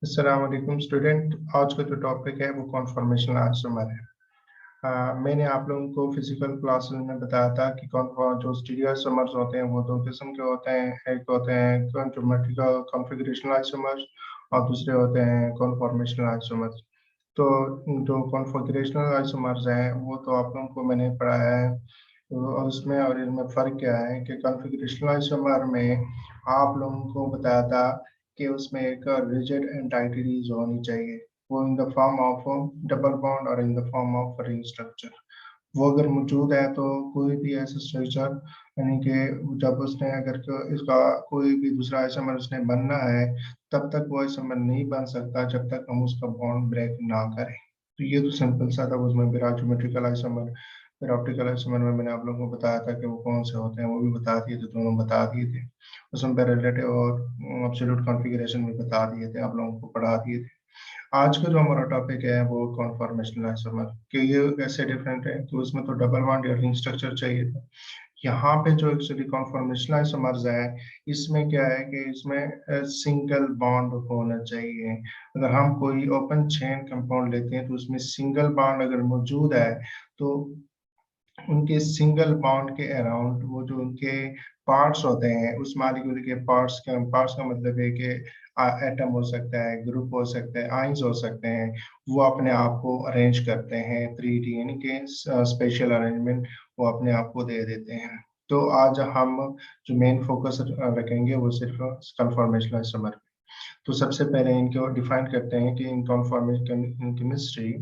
अस्सलाम वालेकुम स्टूडेंट। आज का जो टॉपिक है वो कॉन्फॉर्मेशनल आइसोमर है। मैंने आप लोगों को फिजिकल क्लासेस में बताया था कि जो स्टीरियो आइसोमर्स होते हैं वो दो किस्म के होते हैं। एक होते हैं ज्योमेट्रिकल कॉन्फ़िगरेशनल आइसोमर्स और दूसरे होते हैं कॉन्फॉर्मेशनल आइसोमर्स। तो जो कॉन्फ़िगरेशनल आइसोमर्स हैं वो तो आप लोगों को मैंने पढ़ाया है। और उसमें और इनमें फ़र्क क्या है कि कॉन्फ़िगरेशनल आइसोमर में आप लोगों को बताया था कि उसमें एक रिजिड एंटिटीज होनी चाहिए, वो in the form of double bond और in the form of ring structure. वो अगर मौजूद है तो कोई भी ऐसा स्ट्रक्चर, यानी कि जब उसने अगर इसका कोई भी दूसरा आइसोमर उसने बनना है तब तक वो आइसोमर नहीं बन सकता जब तक हम उसका बॉन्ड ब्रेक ना करें। तो ये तो सिंपल सा था। उसमें फिर ज्योमेट्रिकल आइसोमर, फिर ऑप्टिकल आइसोमर में मैंने आप लोगों को बताया था कि वो कौन से होते हैं, वो भी बता दिए थे, दोनों बता दिए थे। उसमें पे रिलेटिव और एब्सोल्यूट कॉन्फ़िगरेशन भी बता दिए थे, आप लोगों को पढ़ा दिए थे। आज का जो हमारा टॉपिक है वो कॉन्फॉर्मेशनल आइसोमर कि ये कैसे डिफरेंट है। तो उसमें तो डबल बॉन्ड या रिंग स्ट्रक्चर चाहिए था। यहाँ पे जो एक्चुअली कॉन्फॉर्मेशनल आइसोमर्स है, इसमें क्या है कि इसमें सिंगल बॉन्ड होना चाहिए। अगर हम कोई ओपन चेन कंपाउंड लेते हैं तो उसमें सिंगल बॉन्ड अगर मौजूद है तो उनके सिंगल बॉन्ड के अराउंड वो जो उनके पार्ट्स होते हैं उस मॉलिक्यूल के पार्ट्स का मतलब है कि एटम हो सकता है, ग्रुप हो सकता है, आइंस हो सकते हैं। वो अपने आप को अरेंज करते हैं 3D, यानी कि स्पेशल अरेंजमेंट वो अपने आप को दे देते हैं। तो आज हम जो मेन फोकस रखेंगे वो सिर्फ कन्फॉर्मेशनल आइसोमर। तो सबसे पहले इनको डिफाइन करते हैं कि in conformation in chemistry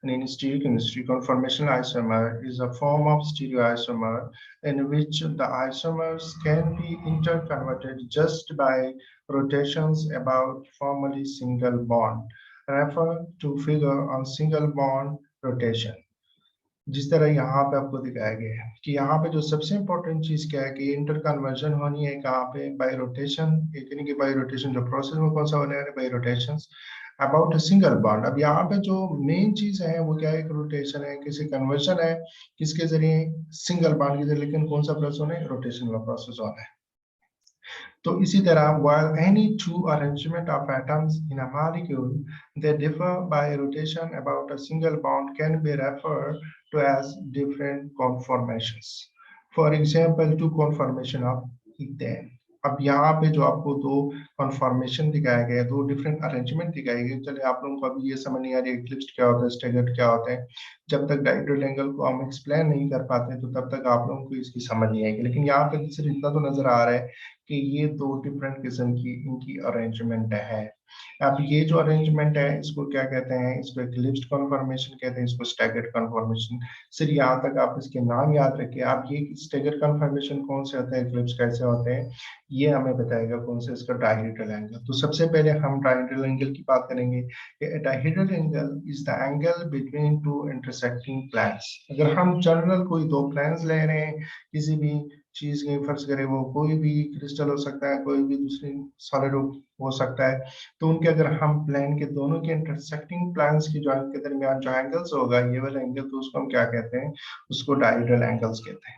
and in stereochemistry, conformational isomer is a form of stereoisomer in which the isomers can be interconverted just by rotations about formally single bond. Refer to figure on single bond rotation. जिस तरह यहाँ पे आपको दिखाया गया है कि यहाँ पे जो सबसे इम्पोर्टेंट चीज क्या है कि इंटर कन्वर्जन होनी है कहाँ पे, बाय रोटेशन। यानी कि बाय रोटेशन जो प्रोसेस में कौन सा होने वाला है, by rotations about a single bond. अब यहाँ पे जो मेन चीज है वो क्या है, एक रोटेशन है, किसी कन्वर्जन है, किसके जरिए, सिंगल बॉन्ड के जरिए। लेकिन कौन सा प्रोसेस होना है, रोटेशन वाला प्रोसेस होना है। तो इसी तरह while any two arrangement of atoms in a molecule they differ by rotation about a single bond can be referred to as different conformations. For example, two conformation of ethane. अब यहाँ पे जो आपको दो कॉन्फॉर्मेशन दिखाया गया है, दो डिफरेंट अरेंजमेंट दिखाए गए। चलिए आप लोगों को अभी ये समझ नहीं आ रही एक्लिप्स क्या होता है, स्टैगर्ड क्या होता है। जब तक डायहेड्रल एंगल को हम एक्सप्लेन नहीं कर पाते तो तब तक आप लोगों को इसकी समझ नहीं आएगी। लेकिन यहाँ पे सिर्फ इतना तो नजर आ रहा है कि ये दो डिफरेंट किस्म की इनकी अरेंजमेंट है। अब ये जो अरेंजमेंट है इसको क्या कहते हैं, इसको एक्लिप्स्ड कन्फॉर्मेशन कहते हैं, इसको स्टैगर्ड कन्फॉर्मेशन। सिर्फ यहाँ तक आप इसके नाम याद रखिए। आप ये स्टैगर्ड कन्फॉर्मेशन कौन से होते हैं, एक्लिप्स कैसे होते हैं, ये हमें बताएगा कौन से इसका डायहेड्रल एंगल। तो सबसे पहले हम डायहेड्रल एंगल की बात करेंगे। Dihedral angle is the angle between two intersecting planes. अगर हम जनरल कोई दो प्लेन्स ले रहे हैं किसी भी चीज की, फर्ज करें वो कोई भी क्रिस्टल हो सकता है, कोई भी दूसरी सॉलिड हो सकता है, तो उनके अगर हम प्लेन के दोनों के इंटरसेक्टिंग प्लेन्स की जो के दरमियान जो एंगल्स होगा, ये वाला एंगल, तो उसको हम क्या कहते हैं, उसको डायहेड्रल एंगल्स कहते हैं।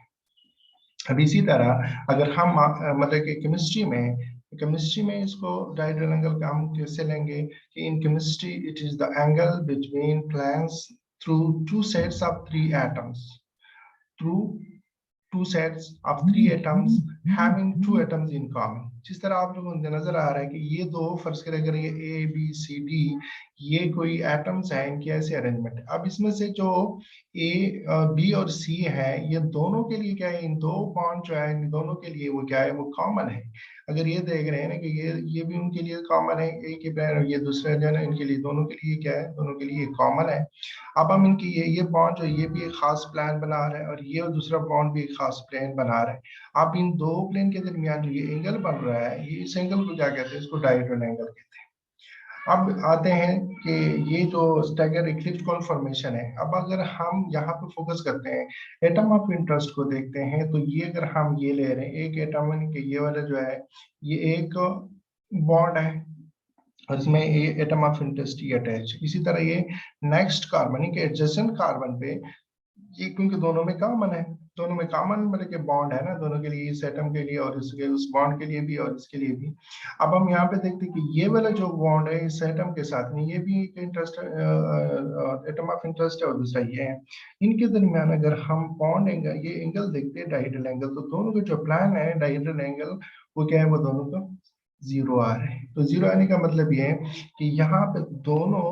अब इसी तरह अगर हम मतलब कि केमिस्ट्री में इसको डायहेड्रल एंगल का हम कैसे लेंगे कि in chemistry it is the angle between planes through two sets of three atoms, through two sets of three atoms having two atoms in common। जिस तरह आप लोगों को नजर आ रहा है कि ये दो, फर्ज करें अगर ये ए बी सी डी, ये कोई एटम्स हैं, इनकी ऐसे अरेंजमेंट है। अब इसमें से जो ए बी और सी है, ये दोनों के लिए क्या है, इन दो बॉन्ड जो है इन दोनों के लिए वो क्या है, वो कॉमन है। अगर ये देख रहे हैं ना कि ये भी उनके लिए कॉमन है, एक ही प्लेन, और ये दूसरे जो है ना इनके लिए, दोनों के लिए क्या है, दोनों के लिए कॉमन है। अब हम इनकी ये बॉन्ड जो, ये भी एक खास प्लान बना रहे हैं और ये दूसरा बॉन्ड भी एक खास प्लेन बना रहे हैं। अब इन दो प्लेन के दरमियान जो ये एंगल बन रहा है, ये इस एंगल को क्या कहते हैं, इसको डायहेड्रल एंगल कहते हैं। अब आते हैं कि ये जो स्टैगर इक्लिप्स कॉन्फॉर्मेशन है। अब अगर हम यहाँ पे फोकस करते हैं, एटम ऑफ इंटरेस्ट को देखते हैं, तो ये अगर हम ये ले रहे हैं एक एटम के, ये वाला जो है ये एक बॉन्ड है और इसमें ये एटम ऑफ इंटरेस्ट ये अटैच। इसी तरह ये नेक्स्ट कार्बन के एडजेसेंट कार्बन पे, ये क्योंकि दोनों में कॉमन है, दोनों में कॉमन मतलब के बॉन्ड है ना, दोनों के लिए, इस एटम के लिए और इसके उस बॉन्ड के लिए भी और इसके लिए भी। अब हम यहाँ पे देखते हैं कि ये वाला जो बॉन्ड है इस एटम के साथ में, ये भी एक इंटरेस्ट एटम ऑफ इंटरेस्ट है और दूसरा ये है। इनके दरमियान अगर हम बॉन्ड एंगल, ये एंगल देखते हैं डायहेड्रल एंगल, तो दोनों के जो प्लान है डायहेड्रल एंगल वो क्या है, वो दोनों का जीरो आ रहे हैं। तो जीरो आने का मतलब ये है कि यहाँ पे दोनों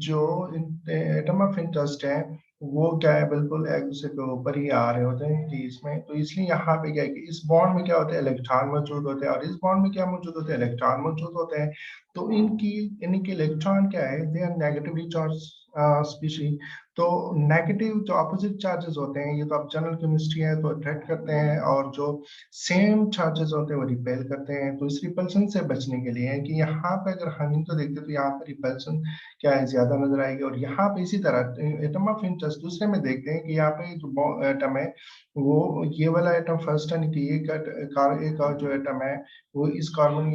जो एटम ऑफ इंटरेस्ट है वो क्या है, बिल्कुल एक दूसरे के ऊपर ही आ रहे होते हैं कि इसमें। तो इसलिए यहाँ पे क्या है कि इस बॉन्ड में क्या होता है, इलेक्ट्रॉन मौजूद होते हैं, और इस बॉन्ड में क्या मौजूद होते हैं, इलेक्ट्रॉन मौजूद होते हैं। तो इनके इलेक्ट्रॉन क्या है, they are negatively charged species. तो नेगेटिव जो अपोजिट चार्जेस होते हैं, ये तो आप जनरल केमिस्ट्री है तो अट्रैक्ट करते हैं, और जो सेम चार्जेस होते हैं वो रिपेल करते हैं। तो इस रिपल्सन से बचने के लिए है कि यहाँ पे अगर हम इनको देखते हैं तो यहाँ पर रिपल्सन क्या है, ज्यादा नजर आएगी। और यहाँ पे इसी तरह एटम ऑफ इंटरेस्ट दूसरे में देखते हैं कि यहाँ पे जो एटम है वो ये वाला एटम फर्स्ट है कि एक और जो एटम है वो इस कार्बन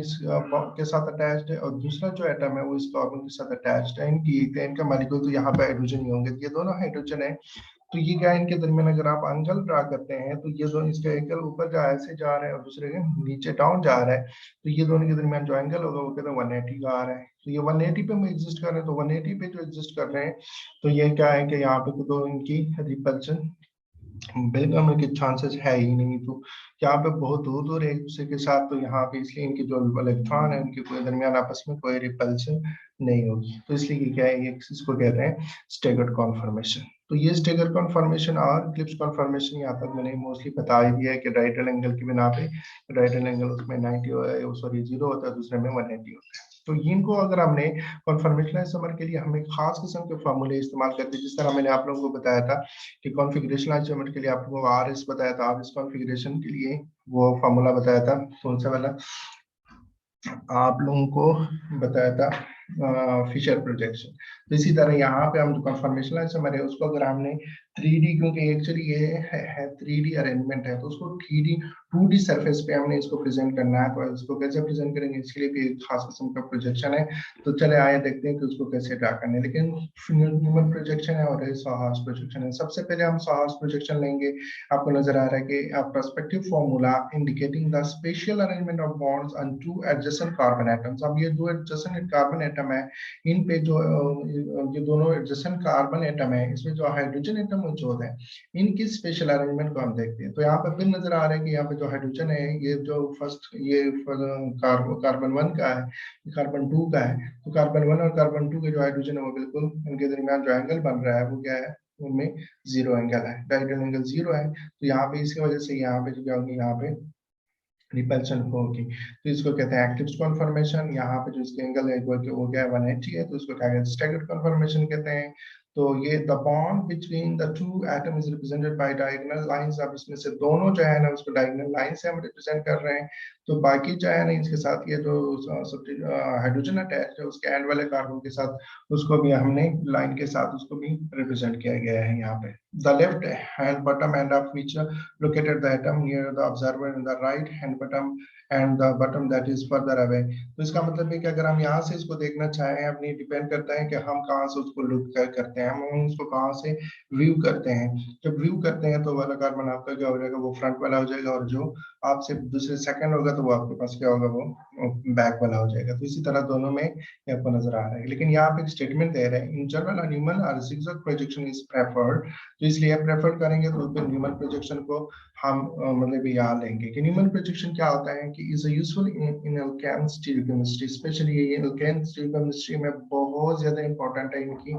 के साथ अटैच्ड है, और दूसरा जो एटम है वो इस कार्बन के साथ अटैच्ड है। इनका मॉलिक्यूल तो यहाँ पे हाइड्रोजन ही होंगे, ये दोनों हाइड्रोजन है। तो ये क्या है, इनके दरमियान अगर आप एंगल ड्रा करते हैं तो ये दोनों, इसका एंगल ऊपर जा ऐसे जा रहा है और दूसरे के नीचे डाउन जा रहा है, तो ये दोनों के दरमियान जो एंगल होगा वो कहते हैं 180 का आ रहा है। तो ये 180 पे हम एग्जिस्ट कर रहे हैं, तो 180 पे जो एग्जिस्ट कर रहे हैं, तो ये क्या है कि यहाँ पे तो इनकी रिपल्शन बिल्कुल मिलने के चांसेस है ही नहीं। तो यहाँ पे बहुत दूर दूर एक दूसरे के साथ, तो यहाँ पे इसलिए इनके जो इलेक्ट्रॉन है उनके कोई दरमियान आपस में कोई रिपल्शन नहीं होगी। तो इसलिए ये क्या है, ये इसको कहते हैं स्टेगर्ड कॉन्फॉर्मेशन। तो ये स्टेगर्ड कॉन्फॉर्मेशन और क्लिप्स कॉन्फॉर्मेशन यहाँ तक मैंने मोस्टली बता ही दिया है कि राइट एंगल की बिना पे, राइट एंगल उसमें 90 सॉरी 0 होता है, दूसरे में 180 होता है। तो इनको अगर हमने कॉन्फॉर्मेशन आइसोमर के लिए हमें खास किस्म के फार्मूले इस्तेमाल करते हैं, जिस तरह मैंने आप लोगों को बताया था कि कॉन्फ़िगरेशन आइसोमर के लिए आपको आर एस बताया था, आर एस कॉन्फ़िगरेशन के लिए वो फार्मूला बताया था, कौन सा वाला आप लोगों को बताया था, फिशर प्रोजेक्शन। तो इसी तरह यहाँ पे हम जो कन्फर्मेशन आइसोमर है उसको अगर हमने 3D, क्योंकि एक्चुअली ये है 3D अरेंजमेंट है, तो उसको 3D 2D सरफेस पे हमने इसको प्रेजेंट करना है। तो इसको कैसे प्रेजेंट करेंगे, इसके लिए भी एक खास किस्म का प्रोजेक्शन है। तो चले आए देखते हैं कि उसको कैसे ड्रा करना है। लेकिन न्यूमन प्रोजेक्शन है और सॉहास प्रोजेक्शन है। सबसे पहले हम सॉहास प्रोजेक्शन लेंगे। आपको नजर आ रहा है कि perspective formula indicating the special arrangement of bonds on two adjacent carbon atoms. अब ये दो एडजेसेंट कार्बन एटम है, इन पे जो ये दोनों एडजेसेंट कार्बन एटम है, इसमें जो हाइड्रोजन एटम मौजूद है, इनकी स्पेशल अरेंजमेंट को हम देखते हैं। तो यहाँ पे फिर नजर आ रहा है कि यहाँ पे जो हाइड्रोजन है, ये जो फर्स्ट ये कार्बन 1 का है, कार्बन 2 का है। तो कार्बन 1 और कार्बन 2 के जो हाइड्रोजन है वो बिल्कुल उनके दरमियान जो एंगल बन रहा है वो क्या है, उनमें जीरो एंगल है, डायहेड्रल एंगल जीरो है। तो यहाँ पे इसकी वजह से यहाँ पे जो क्या होगी, यहाँ पे रिपल्शन होगी। तो इसको कहते हैं एक्लिप्स कॉन्फॉर्मेशन। यहाँ पे जो इसके एंगल है वो क्या है, 180 है, तो इसको क्या कहते हैं, स्टैगर्ड कॉन्फॉर्मेशन कहते हैं। तो ये the bond between the two atom is represented by diagonal lines. अब इसमें से दोनों जो है ना उसको डायगोनल लाइन से हम रिप्रेजेंट कर रहे हैं। तो बाकी जो है ना इसके साथ ये जो हाइड्रोजन अटैच है उसके एंड वाले कार्बन के साथ, उसको भी हमने लाइन के साथ उसको भी रिप्रेजेंट किया गया है यहाँ पे। The left hand bottom end of which located the atom near the observer in the right hand bottom and the bottom that is further away। तो इसका मतलब है कि अगर हम यहाँ से इसको देखना चाहें, अपनी डिपेंड करता है कि हम कहाँ से उसको लुक करते हैं, हम उसको कहाँ से व्यू करते हैं। जब व्यू करते हैं तो वाला कार्बन आपका क्या हो जाएगा, वो फ्रंट वाला हो जाएगा, और जो आपसे दूसरे सेकंड होगा तो वो आपके पास क्या होगा, वो बैक वाला हो जाएगा। तो इसी तरह दोनों में ये आपको नजर आ रहा है। लेकिन यहाँ पे एक स्टेटमेंट दे रहे हैं, इन जनरल न्यूमन और zigzag प्रोजेक्शन इज प्रेफर्ड। तो इसलिए प्रेफर करेंगे तो फिर न्यूमन प्रोजेक्शन को हम मतलब यहाँ लेंगे कि न्यूमन प्रोजेक्शन क्या होता है कि is useful in alkane steel chemistry, specially ये एल्केन स्टील केमिस्ट्री में बहुत ज्यादा इंपॉर्टेंट है इनकी।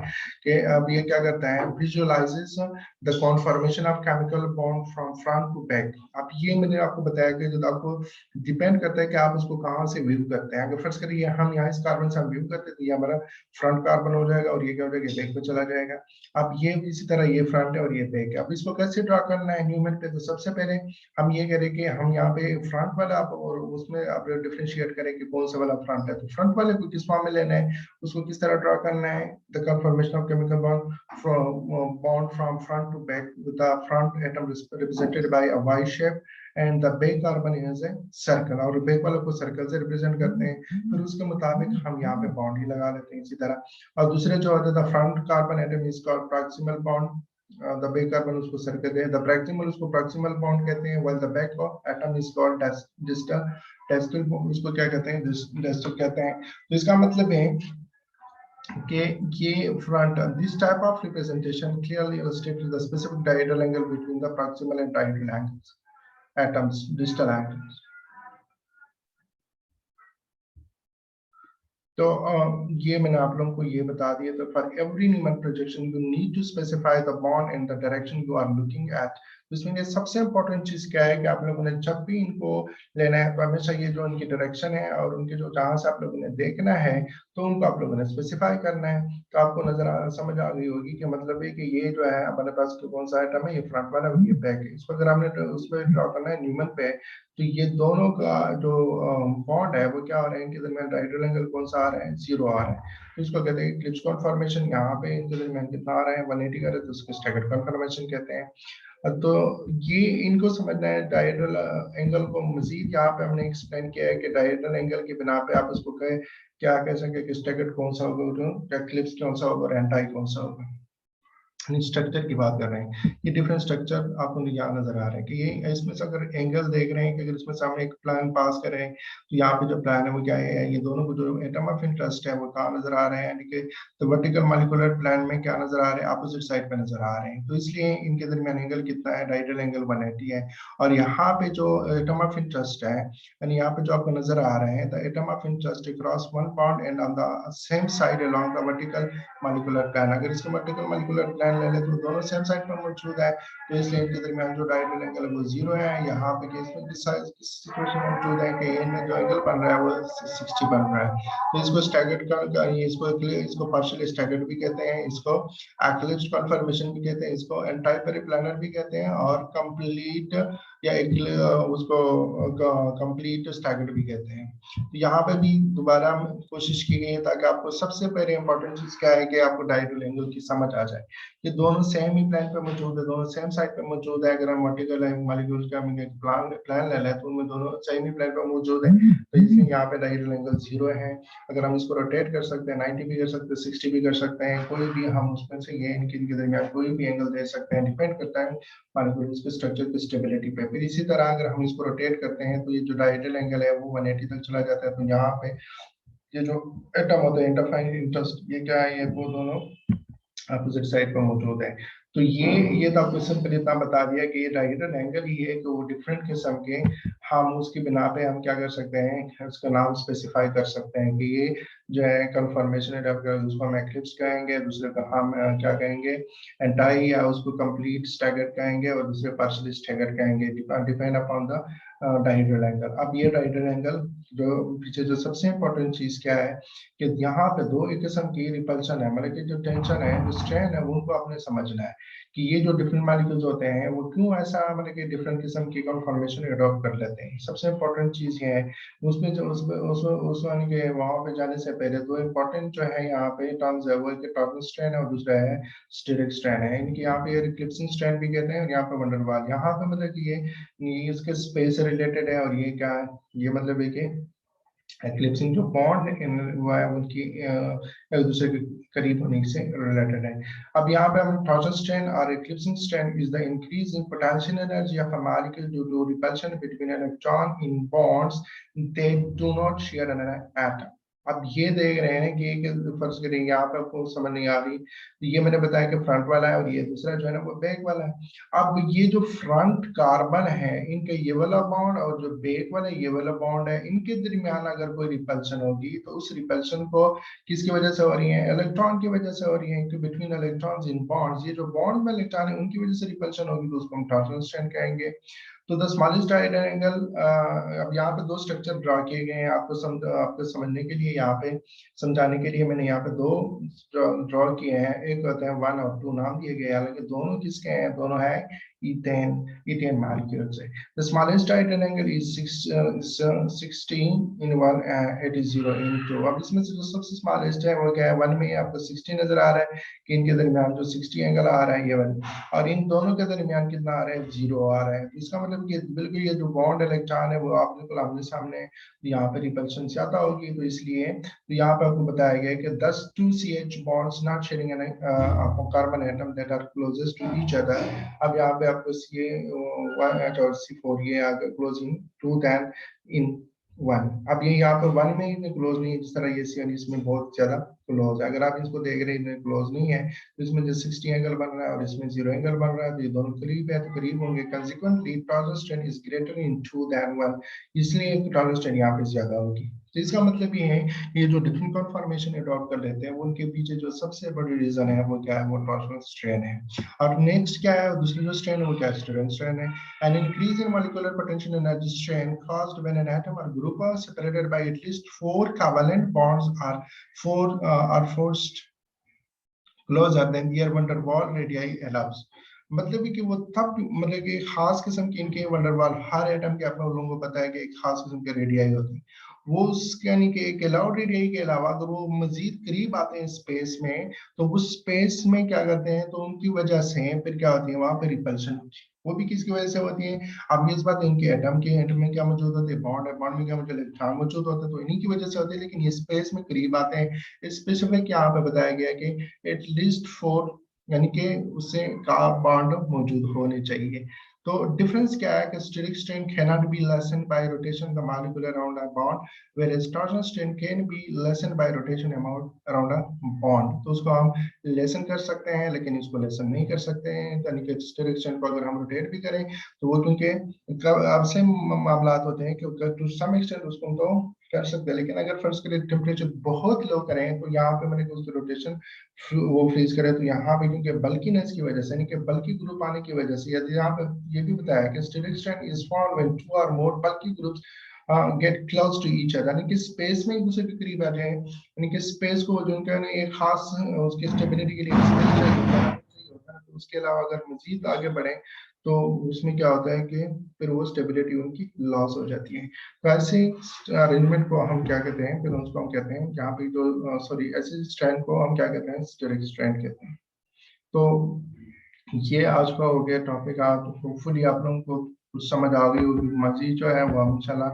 कि अब ये क्या करता है, visualises the conformation of chemical bond from front to back. अब ये मैंने आपको बताया कि जो आपको डिपेंड करता है कि आप उसको कहाँ से व्यू करते हैं। अगर फर्स्ट करिए हम यहाँ इस कार्बन से हम व्यू करते हैं तो ये हमारा फ्रंट कार्बन हो जाएगा, और ये क्या हो जाएगा, बैक पे चला जाएगा। अब ये इसी तरह ये फ्रंट है और ये बैक है। अब इसको कैसे ड्रा करना है न्यूमन पे, तो सबसे पहले हम ये करें कि हम यहाँ पे फ्रंट वाला आप और उसमें आप डिफरेंशिएट करें कि कौन सा वाला फ्रंट है। तो फ्रंट वाले को किस फॉर्म में लेना है, उसको किस तरह ड्रा करना है, the conformation of chemical bond from front to back with the front atom represented by a Y shape and the back carbon is a circle, और बैक वाले को सर्कल से रिप्रेजेंट करते हैं। फिर उसके मुताबिक हम यहाँ पे बॉन्ड ही लगा लेते हैं इसी तरह। और दूसरे जो होता है front carbon atom is called proximal bond, the back carbon उसको सर कहते हैं, द प्रॉक्सिमल उसको प्रॉक्सिमल बॉन्ड कहते हैं, while the back atom is called distal distal उसको क्या कहते हैं, डिस्टल कहते हैं। तो इसका मतलब है कि ये front this type of representation clearly illustrates the specific diagonal angle between the proximal and diagonal angles atoms distal atoms। तो ये मैंने आप लोगों को ये बता दिया। तो for every Newman projection you need to specify the bond in the direction you are looking at. इसमें ये सबसे इंपॉर्टेंट चीज क्या है कि आप लोगों ने जब भी इनको लेना है तो हमेशा ये जो उनकी डायरेक्शन है और उनके जो जहां से आप लोगों ने देखना है तो उनको आप लोगों ने स्पेसिफाई करना है। तो आपको समझ आ गई होगी कि मतलब है कि ये जो है हमारे पास कौन सा आइटम है, ये फ्रंट वाला और ये बैक है। इसको अगर हमने उस पर ड्रॉ करना है न्यूमन पे, तो ये दोनों का जो बॉन्ड है वो क्या हो रहा है, इनके दरमियान राइट एंगल कौन सा आ रहा है, 0 आ रहा है। तो इसको कहते हैं क्लिप्स कॉन्फॉर्मेशन। यहाँ पे इनके दरमियान कितना आ रहा है, 180 का रहा है, तो उसको स्टैगर्ड कॉन्फॉर्मेशन कहते हैं। तो ये इनको समझना है। डायरेक्टल एंगल को मजीद यहाँ पे हमने एक्सप्लेन किया है कि डायरेक्टल एंगल की बिना पे आप उसको कहे क्या कह सकते कि स्टैगर्ड कौन सा होगा, या क्लिप्स कौन सा होगा और एंटाई कौन सा होगा। स्ट्रक्चर की बात कर रहे हैं, ये डिफरेंट स्ट्रक्चर आपको यहाँ नजर आ रहे हैं कि ये इसमें से अगर एंगल देख रहे हैं कि अगर इसमें से हम एक प्लान पास करें तो यहाँ पे जो प्लान है वो क्या है, ये दोनों को जो एटम ऑफ इंटरेस्ट है वो कहाँ नजर आ रहे हैं, यानी कि तो वर्टिकल मॉलिक्यूलर प्लान में क्या नजर आ रहे हैं, अपोजिट साइड पे नजर आ रहे हैं। तो इसलिए इनके दरमियान एंगल कितना है, डायरेक्टल एंगल 180 है। और यहाँ पे जो एटम ऑफ इंटरेस्ट है, यानी यहाँ पे जो आपको नजर आ रहे हैं the atom of interest across one bond and on the same side along the vertical molecular plan. अगर इसको वर्टिकल मॉलिक्यूलर प्लान ले ले तो दोनों सेम साइड पर मौजूद है, तो इसलिए इनके दरमियान जो डायरेक्टल एंगल है वो 0 है। यहाँ पे केस में किस सिचुएशन मौजूद है कि इनमें जो एंगल बन रहा है वो 60 बन रहा है। तो इसको स्टैगर्ड का इसको पार्शियल स्टैगर्ड भी कहते हैं, इसको एक्लिप्स कन्फर्मेशन भी कहते हैं, इसको एंटाई पेरिप्लानर भी कहते हैं, और कंप्लीट या उसको कंप्लीट स्टैगर्ड भी कहते हैं। तो यहाँ पे भी दोबारा कोशिश की गई है ताकि आपको सबसे पहले इंपॉर्टेंट चीज क्या है कि आपको डायरेक्टल एंगल की समझ आ जाए। ये दोनों सेम ही प्लान पे मौजूद है, दोनों सेम साइड पे मौजूद है। अगर हम वर्टिकल मॉलिक्यूल का प्लान प्लान ले लें तो उनमें दोनों सेम ही प्लान पे मौजूद है, तो इसलिए यहाँ पे डायरेक्टल एंगल 0 है। अगर हम इसको रोटेट कर सकते हैं 90 भी कर सकते हैं, 60 भी कर सकते हैं, कोई भी हम उसमें से ये इनके दरमियान कोई भी एंगल दे सकते हैं, डिपेंड करता है मॉलिक्यूल्स के स्ट्रक्चर की स्टेबिलिटी पे। फिर इसी तरह अगर हम इसको रोटेट करते हैं तो ये जो डायरेक्टल एंगल है वो 180 तक चला जाता है। तो यहाँ पे ये जो एटम होता है इंटरफाइन इंटरेस्ट, ये क्या है, ये वो दोनों अपोजिट साइड पर मौजूद है। तो ये तो आपको सिंपल इतना बता दिया कि ये डायरेक्टल एंगल ही है, तो वो डिफरेंट किस्म के हम उसकी बिना पे हम क्या कर सकते हैं, उसका नाम स्पेसिफाई कर सकते हैं कि ये जो है कन्फर्मेशन है, उसको हम एक्लिप्स कहेंगे, दूसरे का हम क्या कहेंगे, एंटाई, या उसको कंप्लीट स्टैगर्ड कहेंगे, और दूसरे पार्शियल स्टैगर्ड कहेंगे, डिपेंड अपॉन द डायरेक्टल एंगल। अब ये डायरेक्टल एंगल जो पीछे जो सबसे इंपॉर्टेंट चीज क्या है कि यहाँ पे दो एक किस्म की रिपल्शन है, मतलब कि जो टेंशन है, जो स्ट्रेन है, उनको आपने समझना है कि ये जो डिफरेंट मॉलिक्यूल्स होते हैं वो क्यों ऐसा मतलब कि डिफरेंट किस्म की कन्फॉर्मेशन अडॉप्ट कर लेते हैं। सबसे इंपॉर्टेंट चीज ये है। उसमें जो उस यानी कि वहां पे जाने से पहले दो इंपॉर्टेंट जो है यहाँ पे टर्म्स है, वो एक टॉर्सन स्ट्रेन है और दूसरा है स्टेरिक स्ट्रेन है। इनकी यहाँ पे रिक्लिप्सिंग स्ट्रेन भी कहते हैं और यहाँ पे वंडरवाल। यहाँ पे मतलब कि ये इसके स्पेस से रिलेटेड है, और ये क्या है, ये मतलब है कि एक्लिप्सिंग जो बॉन्ड वो है उनकी एक दूसरे के करीब होने से रिलेटेड है। अब यहाँ पे हम टॉर्सन स्ट्रेन और eclipsing strain is the increase in potential energy of a molecule due to repulsion between electron in bonds they do not share an atom. अब ये देख रहे हैं कि फर्ज करेंगे यहाँ पे आपको समझ नहीं आ रही, तो ये मैंने बताया कि फ्रंट वाला है और ये दूसरा जो है ना वो बैक वाला है। अब ये जो फ्रंट कार्बन है इनके ये वाला बॉन्ड और जो बैक वाला ये वाला बॉन्ड है, इनके दरमियान अगर कोई रिपल्शन होगी तो उस रिपल्शन को किसकी वजह से हो रही है, इलेक्ट्रॉन की वजह से हो रही है, क्योंकि बिटवीन इलेक्ट्रॉन्स इन बॉन्ड्स, ये जो बॉन्ड में इलेक्ट्रॉन है उनकी वजह से रिपल्शन होगी, तो उसको हम टॉर्सन स्ट्रेन कहेंगे। तो द स्मॉलेस्ट डायरेक्टल एंगल, अब यहाँ पे दो स्ट्रक्चर ड्रा किए गए हैं आपको समझने के लिए, यहाँ पे समझाने के लिए मैंने यहाँ पे दो ड्रॉ किए हैं। एक होते हैं 1 और 2 नाम दिए गए हैं, हालांकि दोनों किसके हैं, दोनों है ethane molecules है. The smallest hydrogen angle is 16 in 1, 80 in 2. अब इसमें से जो सबसे स्मॉलेस्ट है वो क्या है, 1 में आपको 60 नजर आ रहा है कि इनके दरमियान जो 60 एंगल आ रहा है ये वाला, और इन दोनों के दरमियान कितना आ रहा है, 0 आ रहा है. तो इसका मतलब कि बिल्कुल ये जो बॉन्ड इलेक्ट्रॉन है वो आप बिल्कुल आमने सामने यहाँ पे रिपल्शन ज्यादा होगी, तो इसलिए तो यहाँ पे आपको बताया गया है कि 10 2CH bonds not sharing an carbon atom that are closest to each other. अब यहाँ पे आपको CA1 और C4 ये आगे क्लोजिंग टू देन इन 1. अब ये यहाँ पे 1 में ही क्लोज नहीं है, जिस तरह ये C इसमें बहुत ज्यादा क्लोज है. अगर आप इसको देख रहे हैं क्लोज नहीं है, तो इसमें जो 60 एंगल बन रहा है और इसमें 0 एंगल बन रहा है, तो ये दोनों करीब है तो करीब होंगे. Consequently torsion is greater in 2 than 1, इसलिए टॉरस्टेन यहाँ पे ज्यादा होगी. तो इसका मतलब ये है, ये जो डिफरेंट कन्फॉर्मेशन अडॉप्ट कर लेते हैं वो उनके पीछे जो सबसे बड़ी रीजन है वो क्या है, वो टॉर्शनल स्ट्रेन है. और नेक्स्ट क्या है, दूसरी जो स्ट्रेन है वो क्या है, स्टीयरिंग स्ट्रेन है. An increase in molecular potential energy strain caused when an atom or group are separated by at least 4 covalent bonds are forced closer than their van der Waal radii allows. मतलब कि वो तब मतलब कि खास किस्म की इनके वंडरवाल, हर एटम के आप लोगों को पता है कि एक खास किस्म के रेडियाई होती है, वो उसके यानी कि एक अलाउड रेडियाई के अलावा अगर वो मजीद करीब आते हैं स्पेस में, तो उस स्पेस में क्या करते हैं, तो उनकी वजह से फिर क्या होती है, वहां पे रिपल्शन होती है. वो भी किसकी वजह से होती है, अब इस बात इनके एटम में क्या मौजूद होते हैं, बॉन्ड है, बॉन्ड में क्या मौजूद इलेक्ट्रॉन मौजूद होते हैं, तो इन्हीं की वजह से होते हैं. लेकिन ये स्पेस में करीब आते हैं. स्पेसिफिक यहाँ पे बताया गया है कि एटलीस्ट 4 यानी कि उससे का बॉन्ड मौजूद होने चाहिए. तो डिफरेंस क्या है कि steric strain cannot be lessened by rotation the molecule around a bond, whereas torsion strain can be lessened by rotation amount around a bond. तो उसको हम लेसन कर सकते हैं लेकिन इसको लेसन नहीं कर सकते हैं. यानी कि स्टीरिक स्ट्रेन को अगर हम रोटेट भी करें तो वो क्योंकि अब से मामला होते हैं कि टू सम एक्सटेंट उसको तो कर सकते हैं, लेकिन अगर फर्ज करें टेम्परेचर बहुत लो करें तो यहाँ पे मैंने उसकी रोटेशन वो फ्रीज करे, तो यहाँ पे क्योंकि बल्कीनेस की वजह से यानी कि बल्कि ग्रुप आने की वजह से, यदि यहाँ पे ये भी बताया कि steric strain is formed when 2 और more bulky groups get close to each other, यानी कि स्पेस में एक दूसरे के करीब आ जाए, यानी कि स्पेस को जो उनका एक खास उसकी स्टेबिलिटी के लिए स्पेस चाहिए होता है, तो उसके अलावा अगर मजीद आगे बढ़े तो उसमें क्या होता है कि फिर वो स्टेबिलिटी उनकी लॉस हो जाती है. तो ऐसे अरेंजमेंट को हम क्या कहते हैं, फिर उसको हम कहते हैं जहाँ पे जो सॉरी ऐसे स्ट्रैंड को हम क्या कहते हैं, स्टीरिक स्ट्रैंड कहते हैं. तो ये आज का हो गया टॉपिक. आप होपफुली आप लोगों को कुछ समझ आ गई होगी. मजीद जो है वो हम इंशाल्लाह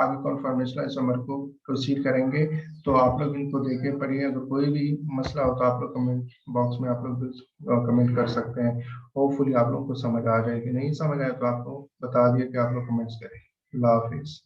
आगे कॉन्फर्मेशन आइसोमर को प्रोसीड करेंगे. तो आप लोग इनको देखे पढ़िए. अगर कोई भी मसला हो तो आप लोग कमेंट बॉक्स में आप लोग कमेंट कर सकते हैं. होपफुली आप लोगों को समझ आ जाएगी. नहीं समझ आए तो आपको बता दिए कि आप लोग कमेंट्स करें. अल्लाह हाफिज.